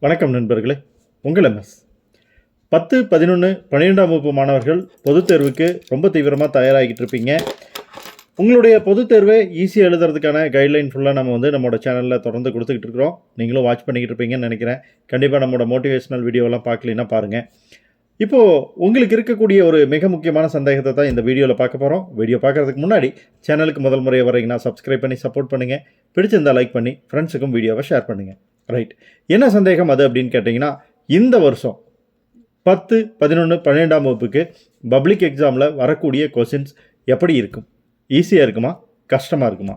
வணக்கம் நண்பர்களே, உங்கள் எம்எஸ் 10, 11, 12ஆம் வகுப்பு மாணவர்கள் பொதுத் தேர்வுக்கு ரொம்ப தீவிரமாக தயாராகிட்டு இருப்பீங்க. உங்களுடைய பொதுத் தேர்வை ஈஸியாக எழுதுறதுக்கான கைட்லைன் ஃபுல்லாக நம்ம நம்மளோட சேனலில் தொடர்ந்து கொடுத்துக்கிட்டு இருக்கிறோம். நீங்களும் வாட்ச் பண்ணிக்கிட்டு இருப்பீங்கன்னு நினைக்கிறேன். கண்டிப்பாக நம்மளோட மோட்டிவேஷனல் வீடியோலாம் பார்க்கலன்னா பாருங்கள். இப்போது உங்களுக்கு இருக்கக்கூடிய ஒரு மிக முக்கியமான சந்தேகத்தை தான் இந்த வீடியோவில் பார்க்க போகிறோம். வீடியோ பார்க்குறதுக்கு முன்னாடி சேனலுக்கு முதல் முறையாக வரீங்கன்னா சப்ஸ்கிரைப் பண்ணி சப்போர்ட் பண்ணுங்கள். பிடிச்சிருந்தால் லைக் பண்ணி ஃப்ரெண்ட்ஸுக்கும் வீடியோவை ஷேர் பண்ணுங்கள். ரைட், என்ன சந்தேகம் அது அப்படின்னு கேட்டிங்கன்னா, இந்த வருஷம் 10, 11, 12ஆம் வகுப்புக்கு பப்ளிக் எக்ஸாமில் வரக்கூடிய கொஷின்ஸ் எப்படி இருக்கும்? ஈஸியாக இருக்குமா, கஷ்டமாக இருக்குமா?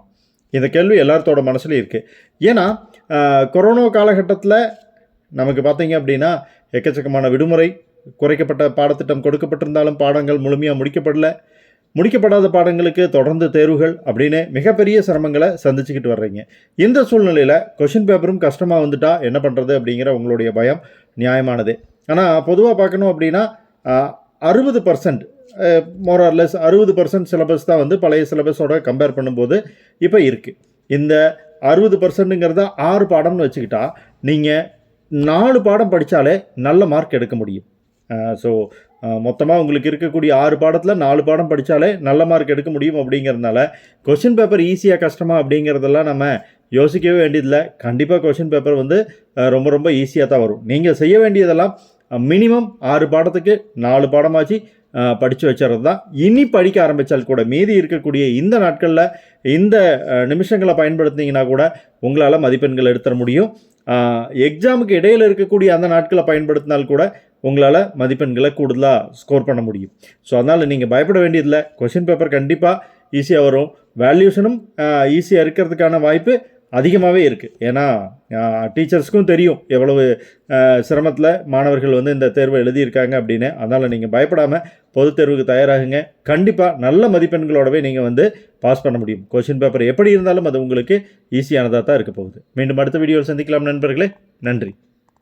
இந்த கேள்வி எல்லாத்தோட மனசுலையும் இருக்குது. ஏன்னா கொரோனா காலகட்டத்தில் நமக்கு பார்த்தீங்க அப்படின்னா எக்கச்சக்கமான விடுமுறை, குறைக்கப்பட்ட பாடத்திட்டம் கொடுக்கப்பட்டிருந்தாலும் பாடங்கள் முழுமையாக முடிக்கப்படாத பாடங்களுக்கு தொடர்ந்து தேர்வுகள் அப்படின்னு மிகப்பெரிய சிரமங்களை சந்திச்சுக்கிட்டு வர்றீங்க. இந்த சூழ்நிலையில் கொஷின் பேப்பரும் கஷ்டமாக வந்துட்டா என்ன பண்ணுறது அப்படிங்கிற உங்களுடைய பயம் நியாயமானது. ஆனால் பொதுவாக பார்க்கணும் அப்படின்னா 60% மோரார்லெஸ் 60% சிலபஸ் தான் பழைய சிலபஸோட கம்பேர் பண்ணும்போது இப்போ இருக்குது. இந்த 60%ங்கிறத 6 பாடம்னு வச்சுக்கிட்டா நீங்கள் 4 பாடம் படித்தாலே நல்ல மார்க் எடுக்க முடியும். ஸோ மொத்தமாக உங்களுக்கு இருக்கக்கூடிய 6 பாடத்தில் 4 பாடம் படித்தாலே நல்ல மார்க் எடுக்க முடியும். அப்படிங்கிறதுனால கொஷின் பேப்பர் ஈஸியாக கஷ்டமாக அப்படிங்கிறதெல்லாம் நம்ம யோசிக்கவே வேண்டியதில்லை. கண்டிப்பாக கொஷின் பேப்பர் ரொம்ப ரொம்ப ஈஸியாக தான் வரும். நீங்கள் செய்ய வேண்டியதெல்லாம் மினிமம் 6 பாடத்துக்கு 4 பாடமாச்சு படித்து வச்சுறது தான். இனி படிக்க ஆரம்பித்தால் கூட மீதி இருக்கக்கூடிய இந்த நாட்களில் இந்த நிமிஷங்களை பயன்படுத்தினீங்கன்னா கூட உங்களால் மதிப்பெண்கள் எடுத்துட முடியும். எக்ஸாமுக்கு இடையில் இருக்கக்கூடிய அந்த நாட்களை பயன்படுத்தினால் கூட உங்களால் மதிப்பெண்களை கூடுதலாக ஸ்கோர் பண்ண முடியும். ஸோ அதனால் நீங்கள் பயப்பட வேண்டியதில்லை. கொஷின் பேப்பர் கண்டிப்பாக ஈஸியாக வரும். வேல்யூஷனும் ஈஸியாக இருக்கிறதுக்கான வாய்ப்பு அதிகமாகவே இருக்குது. ஏன்னா டீச்சர்ஸ்க்கும் தெரியும் எவ்வளவு சிரமத்தில் மாணவர்கள் இந்த தேர்வை எழுதியிருக்காங்க அப்படின்னு. அதனால் நீங்கள் பயப்படாமல் பொதுத் தேர்வுக்கு தயாராகுங்க. கண்டிப்பாக நல்ல மதிப்பெண்களோடவே நீங்கள் பாஸ் பண்ண முடியும். கொஷின் பேப்பர் எப்படி இருந்தாலும் அது உங்களுக்கு ஈஸியானதாக தான் இருக்க போகுது. மீண்டும் அடுத்த வீடியோவில் சந்திக்கலாம் நண்பர்களே. நன்றி.